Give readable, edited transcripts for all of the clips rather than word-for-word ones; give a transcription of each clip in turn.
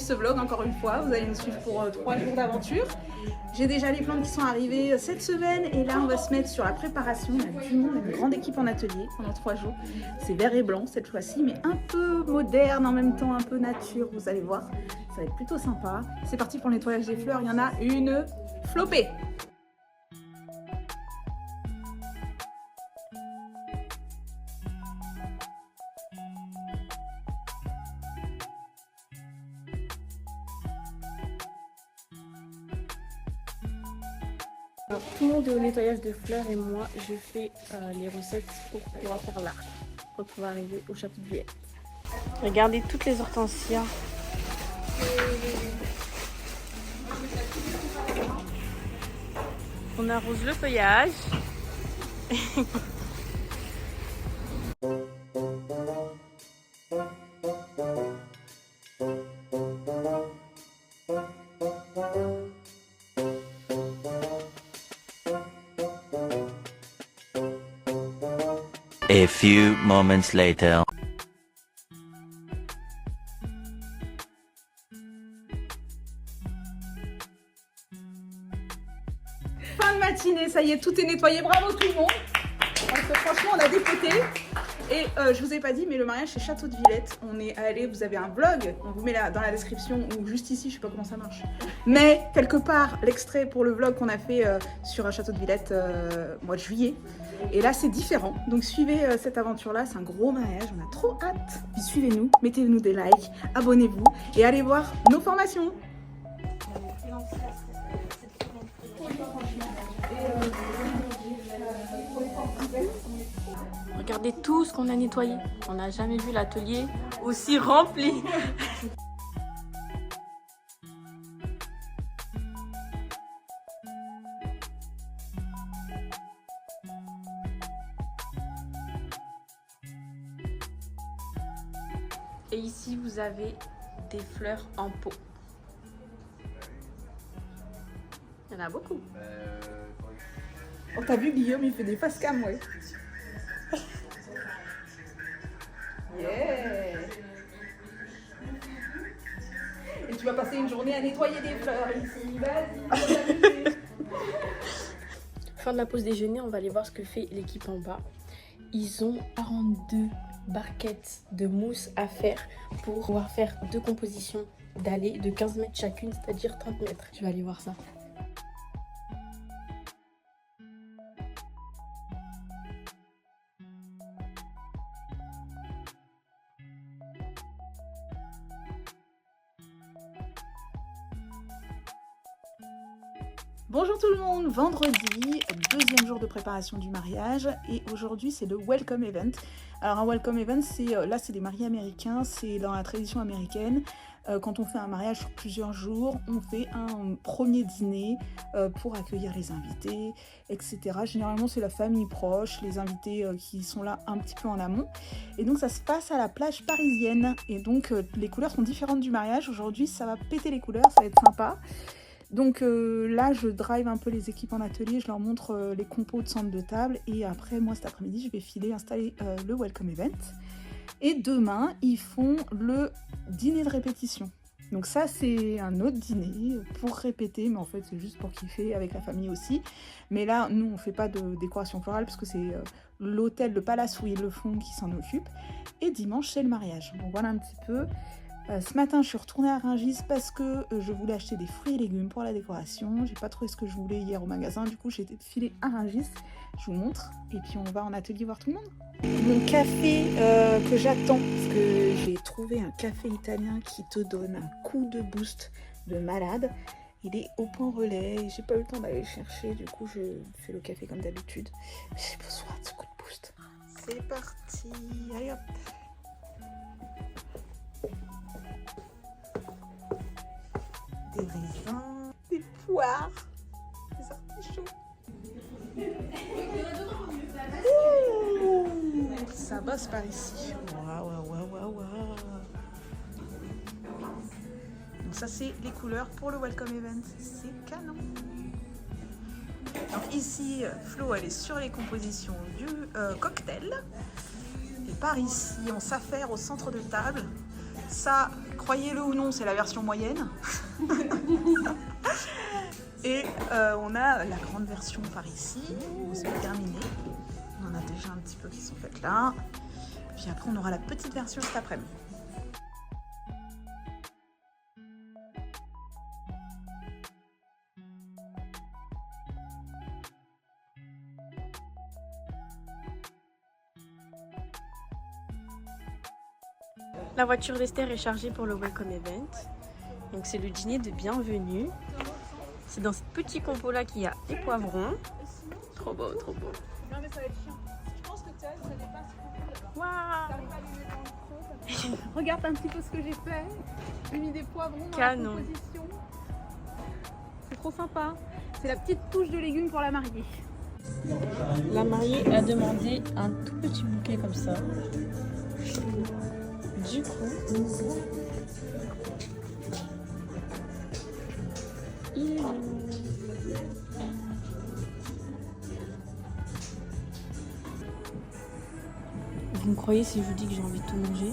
ce vlog encore une fois. Vous allez nous suivre pour 3 jours d'aventure. J'ai déjà les plantes qui sont arrivées cette semaine et là on va se mettre sur la préparation. On a du monde, une grande équipe en atelier pendant 3 jours. C'est vert et blanc cette fois-ci, mais un peu moderne en même temps, un peu nature, vous allez voir. Ça va être plutôt sympa. C'est parti pour le nettoyage des fleurs, il y en a une flopée. Alors, tout le monde est au nettoyage de fleurs et moi je fais les recettes pour pouvoir faire l'arc, pour pouvoir arriver au château de Villette. Regardez toutes les hortensias. On arrose le feuillage. A few moments later. Fin de matinée, ça y est, tout est nettoyé. Bravo tout le monde. Parce que franchement, on a dépoté. Et je vous ai pas dit, mais le mariage c'est Château de Villette. On est allé, vous avez un vlog, on vous met là dans la description ou juste ici, je sais pas comment ça marche. Mais quelque part, l'extrait pour le vlog qu'on a fait sur un Château de Villette mois de juillet. Et là c'est différent. Donc suivez cette aventure-là, c'est un gros mariage, on a trop hâte. Puis suivez-nous, mettez-nous des likes, abonnez-vous et allez voir nos formations. Regardez tout ce qu'on a nettoyé. On n'a jamais vu l'atelier aussi rempli. Et ici, vous avez des fleurs en pot. Il y en a beaucoup. Oh, t'as vu Guillaume, il fait des face cam, ouais. Yeah. Et tu vas passer une journée à nettoyer des fleurs ici. Vas-y. Fin de la pause déjeuner, on va aller voir ce que fait l'équipe en bas. Ils ont 42 barquettes de mousse à faire pour pouvoir faire 2 compositions d'allées de 15 mètres chacune, c'est-à-dire 30 mètres. Je vais aller voir ça. Bonjour tout le monde, vendredi, deuxième jour de préparation du mariage et aujourd'hui c'est le Welcome Event. Alors un Welcome Event, là c'est des mariés américains, c'est dans la tradition américaine. Quand on fait un mariage sur plusieurs jours, on fait un premier dîner pour accueillir les invités, etc. Généralement c'est la famille proche, les invités qui sont là un petit peu en amont. Et donc ça se passe à la plage parisienne et donc les couleurs sont différentes du mariage. Aujourd'hui ça va péter les couleurs, ça va être sympa. Donc là, je drive un peu les équipes en atelier, je leur montre les compos de centre de table et après, moi cet après-midi, je vais filer installer le Welcome Event. Et demain, ils font le dîner de répétition. Donc ça, c'est un autre dîner pour répéter, mais en fait, c'est juste pour kiffer avec la famille aussi. Mais là, nous, on fait pas de décoration florale parce que c'est l'hôtel, le palace où ils le font qui s'en occupe. Et dimanche, c'est le mariage. Bon, voilà un petit peu. Ce matin, je suis retournée à Rungis parce que je voulais acheter des fruits et légumes pour la décoration. J'ai pas trouvé ce que je voulais hier au magasin, du coup j'ai été filée à Rungis. Je vous montre et puis on va en atelier voir tout le monde. Mon café que j'attends, parce que j'ai trouvé un café italien qui te donne un coup de boost de malade. Il est au point relais, j'ai pas eu le temps d'aller le chercher, du coup je fais le café comme d'habitude. J'ai besoin de ce coup de boost. C'est parti, allez hop. Des raisins, des poires, des artichauts. Ça bosse par ici. Waouh. Donc ça c'est les couleurs pour le Welcome Event. C'est canon. Donc ici, Flo elle est sur les compositions du cocktail. Et par ici, on s'affaire au centre de table. Ça, croyez-le ou non, c'est la version moyenne. Et on a la grande version par ici, c'est terminé. On en a déjà un petit peu qui sont faites là. Puis après, on aura la petite version cet après-midi. La voiture d'Esther est chargée pour le Welcome Event. Donc c'est le dîner de bienvenue. C'est dans ce petit compo là qu'il y a des poivrons. Trop beau, trop beau. Non mais ça va être chiant. Je pense que ça dépasse beaucoup. Waouh! Regarde un petit peu ce que j'ai fait. J'ai mis des poivrons dans Canon. la composition. C'est trop sympa. C'est la petite touche de légumes pour la mariée. La mariée a demandé un tout petit bouquet comme ça. Du coup, il est là. Vous me croyez si je vous dis que j'ai envie de tout manger?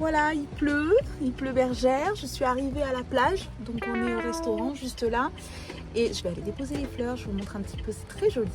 Voilà, il pleut bergère. Je suis arrivée à la plage, donc on est au restaurant juste là. Et je vais aller déposer les fleurs, je vous montre un petit peu, c'est très joli.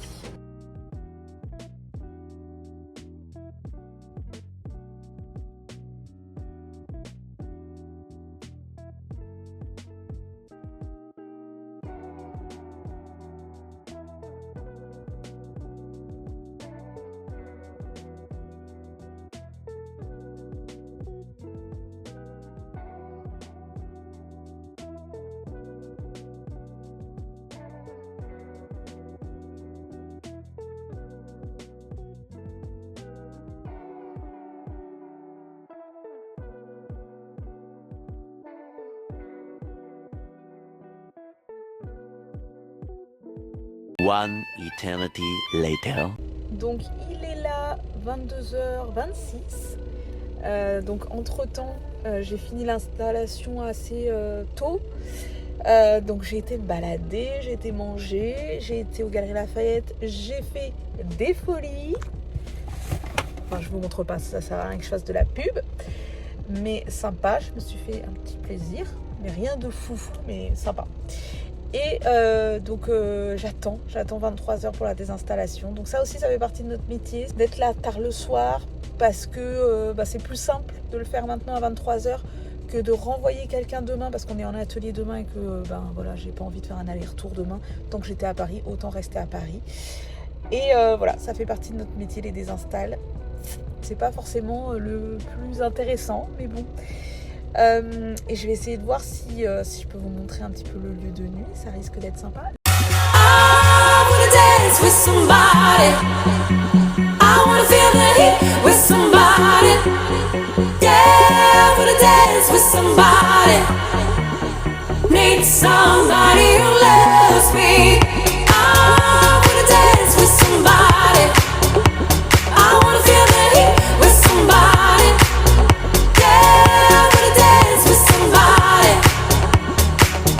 One eternity later. Donc il est là 22h26. Donc entre temps j'ai fini l'installation assez tôt. Donc j'ai été me balader, j'ai été manger, j'ai été aux Galeries Lafayette, j'ai fait des folies. Enfin je vous montre pas, ça sert à rien que je fasse de la pub. Mais sympa, je me suis fait un petit plaisir. Mais rien de foufou, mais sympa. Et donc j'attends 23h pour la désinstallation. Donc ça aussi, ça fait partie de notre métier, d'être là tard le soir, parce que c'est plus simple de le faire maintenant à 23h que de renvoyer quelqu'un demain, parce qu'on est en atelier demain et que voilà, j'ai pas envie de faire un aller-retour demain. Tant que j'étais à Paris, autant rester à Paris. Et voilà, ça fait partie de notre métier, les désinstalls. C'est pas forcément le plus intéressant, mais bon. Et je vais essayer de voir si je peux vous montrer un petit peu le lieu de nuit, ça risque d'être sympa. I wanna dance with somebody. I wanna feel the heat with somebody. Yeah, I wanna dance with somebody. Need somebody who loves me. I wanna dance with somebody. I wanna feel the heat with somebody. Yeah, I wanna dance with somebody.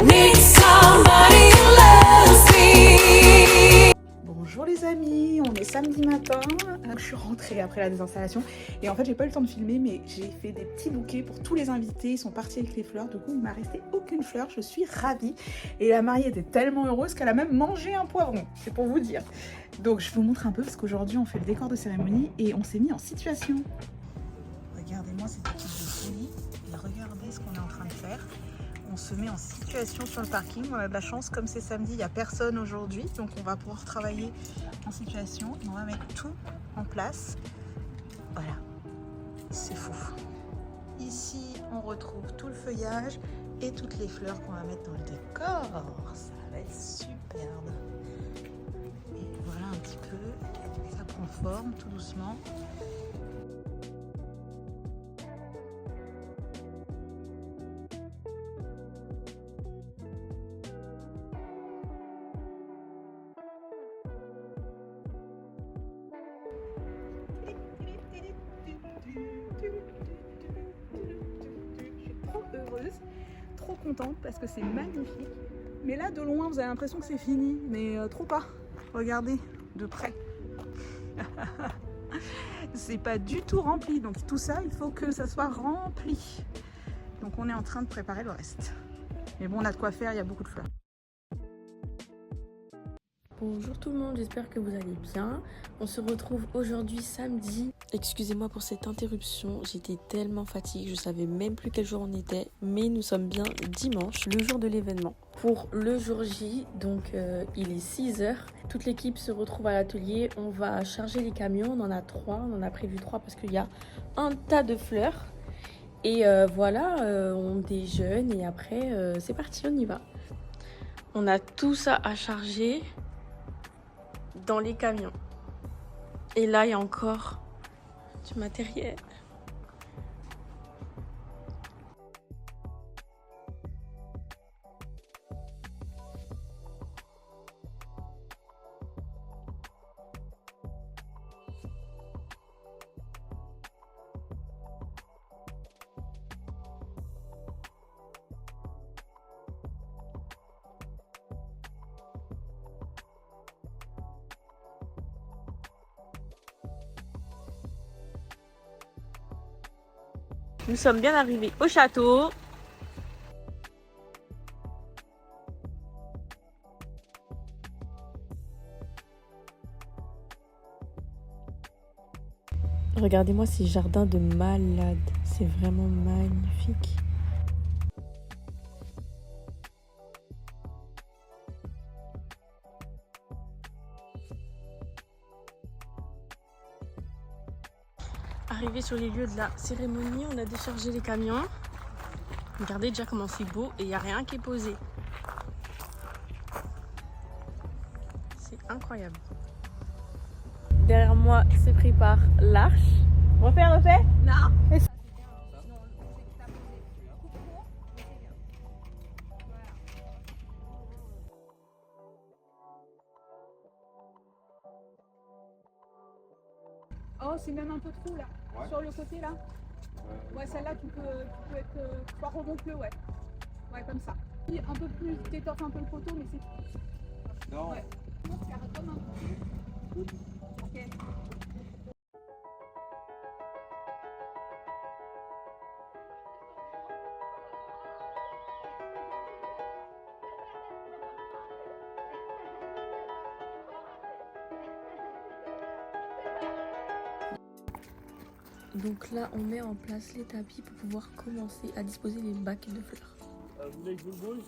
Need somebody who loves me. Bonjour les amis, on est samedi matin. Je suis rentrée après la désinstallation et en fait j'ai pas eu le temps de filmer, mais j'ai fait des petits bouquets pour tous les invités. Ils sont partis avec les fleurs, du coup il m'a resté aucune fleur. Je suis ravie et la mariée était tellement heureuse qu'elle a même mangé un poivron, c'est pour vous dire. Donc je vous montre un peu parce qu'aujourd'hui on fait le décor de cérémonie et on s'est mis en situation. Regardez-moi cette équipe de folie et regardez ce qu'on est en train de faire. On se met en situation sur le parking. On a de la chance, comme c'est samedi, il n'y a personne aujourd'hui, donc on va pouvoir travailler en situation et on va mettre tout en place. Voilà, c'est fou. Ici, on retrouve tout le feuillage et toutes les fleurs qu'on va mettre dans le décor. Ça va être superbe. Et voilà un petit peu, ça prend forme tout doucement. Je suis trop heureuse, trop contente parce que c'est magnifique. Mais là, de loin, vous avez l'impression que c'est fini, mais trop pas. Regardez, de près. C'est pas du tout rempli, donc tout ça, il faut que ça soit rempli. Donc on est en train de préparer le reste. Mais bon, on a de quoi faire, il y a beaucoup de fleurs. Bonjour tout le monde, j'espère que vous allez bien. On se retrouve aujourd'hui samedi. Excusez-moi pour cette interruption, j'étais tellement fatiguée, je savais même plus quel jour on était. Mais nous sommes bien dimanche, le jour de l'événement. Pour le jour J, donc il est 6h. Toute l'équipe se retrouve à l'atelier. On va charger les camions, on en a 3. On en a prévu 3 parce qu'il y a un tas de fleurs. Et voilà, on déjeune et après c'est parti, on y va. On a tout ça à charger dans les camions. Et là, il y a encore du matériel. Nous sommes bien arrivés au château. Regardez-moi ces jardins de malade. C'est vraiment magnifique. Arrivé sur les lieux de la cérémonie, on a déchargé les camions. Regardez déjà comment c'est beau et il n'y a rien qui est posé. C'est incroyable. Derrière moi se prépare l'arche. Refais. Non. Oh, c'est même un peu trop là. Ouais. Sur le côté là. Ouais, celle-là, tu peux être. Tu remonte-le, ouais. Ouais, comme ça. Un peu plus, t'étoffes un peu le poteau, mais c'est. Non. Ouais. Comme un peu. Ok. Donc là, on met en place les tapis pour pouvoir commencer à disposer les bacs de fleurs. Vous voulez que je vous le brouille?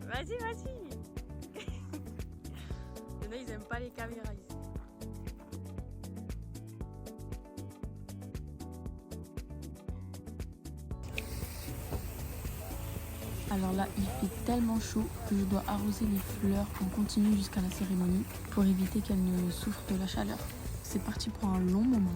Vas-y. Il y en a, ils aiment pas les caméras ici. Alors là, il fait tellement chaud que je dois arroser les fleurs en continu jusqu'à la cérémonie pour éviter qu'elles ne souffrent de la chaleur. C'est parti pour un long moment.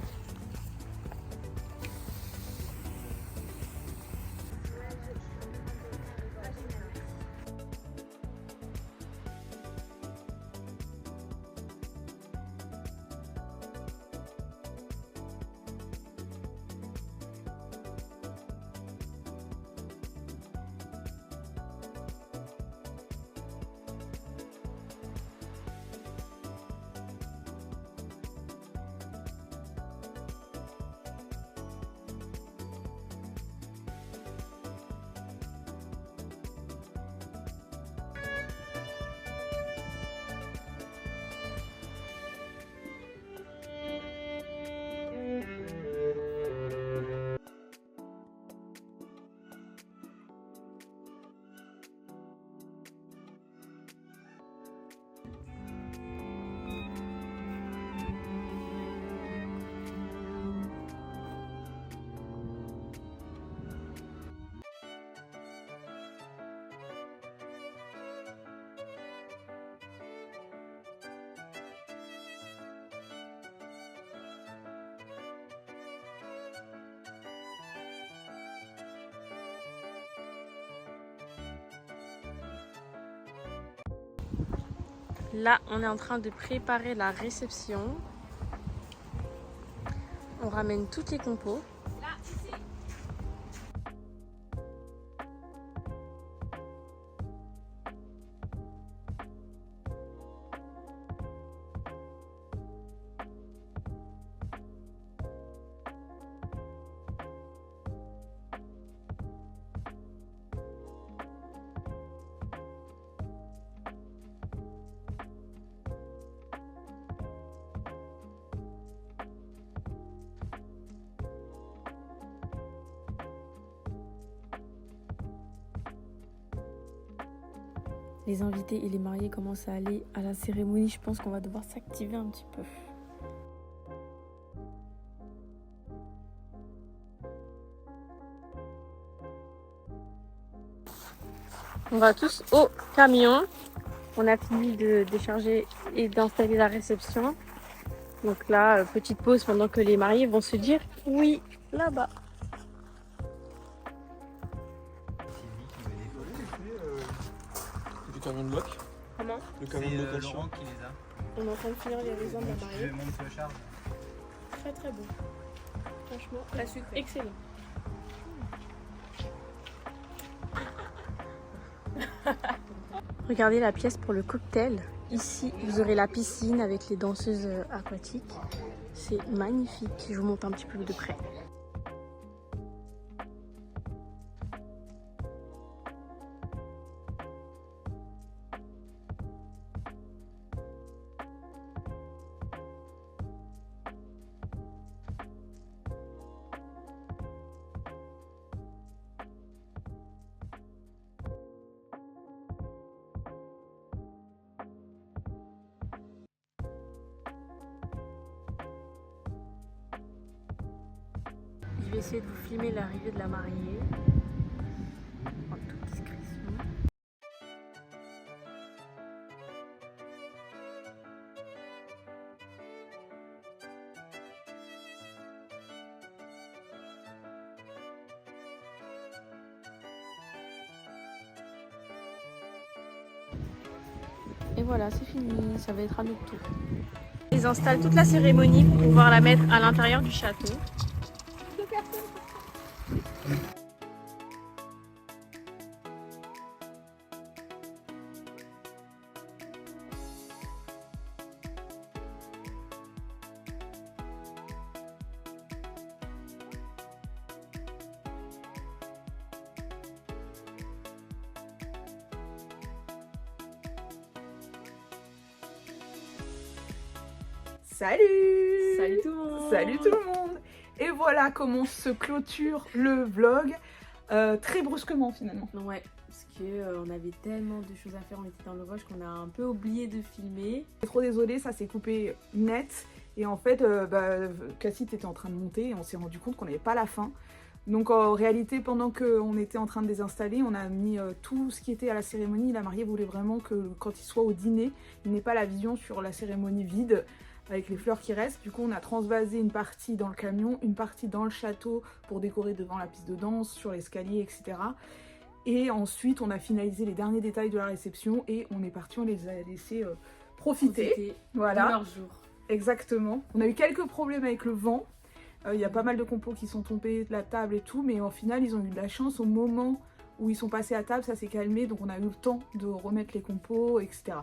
Là, on est en train de préparer la réception. On ramène toutes les compos. Les invités et les mariés commencent à aller à la cérémonie. Je pense qu'on va devoir s'activer un petit peu. On va tous au camion. On a fini de décharger et d'installer la réception. Donc là, petite pause pendant que les mariés vont se dire oui, là-bas. Le camion de bloc. Comment? Le camion de location. Laurent qui les a. On est en train de finir les raisins de la Je mariée. monte le charge. Très très bon. Franchement, la sucre excellent. Regardez la pièce pour le cocktail. Ici, vous aurez la piscine avec les danseuses aquatiques. C'est magnifique. Je vous montre un petit peu de près. Je vais essayer de vous filmer l'arrivée de la mariée. En toute discrétion. Et voilà, c'est fini. Ça va être à notre tour. Ils installent toute la cérémonie pour pouvoir la mettre à l'intérieur du château. Salut! Salut tout le monde! Salut tout le monde! Et voilà comment se clôture le vlog, très brusquement finalement. Ouais, parce que on avait tellement de choses à faire, on était dans le rush qu'on a un peu oublié de filmer. Je suis trop désolée, ça s'est coupé net. Et en fait, Cassie était en train de monter et on s'est rendu compte qu'on n'avait pas la fin. Donc en réalité, pendant qu'on était en train de désinstaller, on a mis tout ce qui était à la cérémonie. La mariée voulait vraiment que quand il soit au dîner, il n'ait pas la vision sur la cérémonie vide, avec les fleurs qui restent. Du coup, on a transvasé une partie dans le camion, une partie dans le château pour décorer devant la piste de danse, sur l'escalier, etc. Et ensuite, on a finalisé les derniers détails de la réception et on est parti, on les a laissés profiter. Voilà, de leur jour. Exactement. On a eu quelques problèmes avec le vent. Il y a pas mal de compos qui sont tombés de la table et tout, mais au final, ils ont eu de la chance. Au moment où ils sont passés à table, ça s'est calmé, donc on a eu le temps de remettre les compos, etc.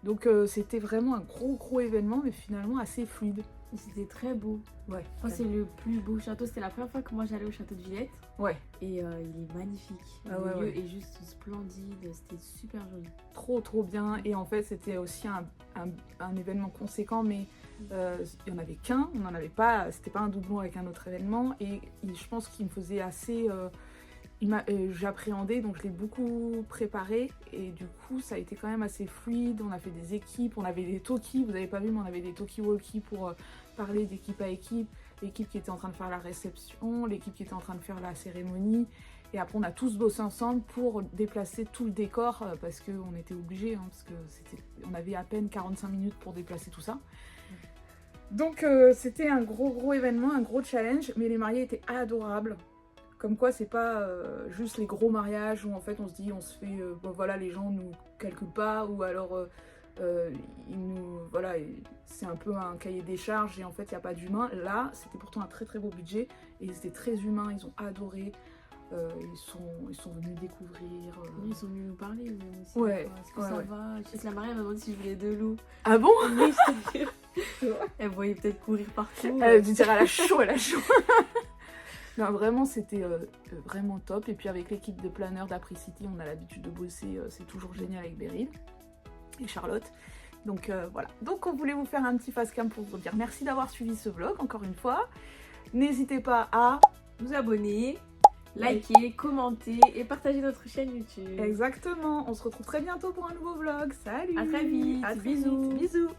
Donc c'était vraiment un gros événement, mais finalement assez fluide. C'était très beau. Ouais. Oh, c'est le plus beau château. C'était la première fois que moi j'allais au château de Villette. Ouais. Et il est magnifique. Ah Le ouais, lieu est juste splendide. C'était super joli. Trop bien. Et en fait, c'était aussi un événement conséquent, mais il n'y en avait qu'un. On n'en avait pas. C'était pas un doublon avec un autre événement. Et je pense qu'il me faisait assez. J'appréhendais, donc je l'ai beaucoup préparé et du coup ça a été quand même assez fluide. On a fait des équipes, on avait des talkies, vous avez pas vu mais on avait des talkie-walkie pour parler d'équipe à équipe, l'équipe qui était en train de faire la réception, l'équipe qui était en train de faire la cérémonie, et après on a tous bossé ensemble pour déplacer tout le décor parce qu'on était obligés, hein, parce que on avait à peine 45 minutes pour déplacer tout ça. Donc c'était un gros événement, un gros challenge, mais les mariés étaient adorables. Comme quoi c'est pas juste les gros mariages où en fait on se dit on se fait, bon, voilà, les gens nous calculent pas, ou alors Voilà, c'est un peu un cahier des charges et en fait il n'y a pas d'humain. Là, c'était pourtant un très très beau budget et ils étaient très humains, ils ont adoré. Ils sont venus découvrir. Ils sont venus nous parler même aussi. Ouais. Est-ce que ça va? Je sais que la Marie m'a demandé si je voulais de l'eau. Ah bon? Oui, je te jure. Elle voyait peut-être courir partout. Tu dirais, elle a chaud, elle a chaud. Non, vraiment, c'était vraiment top. Et puis avec l'équipe de planeurs d'Apricity, on a l'habitude de bosser. C'est toujours génial avec Beryl et Charlotte. Donc voilà. Donc on voulait vous faire un petit face-cam pour vous dire merci d'avoir suivi ce vlog, encore une fois. N'hésitez pas à vous abonner, liker, commenter et partager notre chaîne YouTube. Exactement. On se retrouve très bientôt pour un nouveau vlog. Salut. À très vite. À très Bisous. vite. Bisous.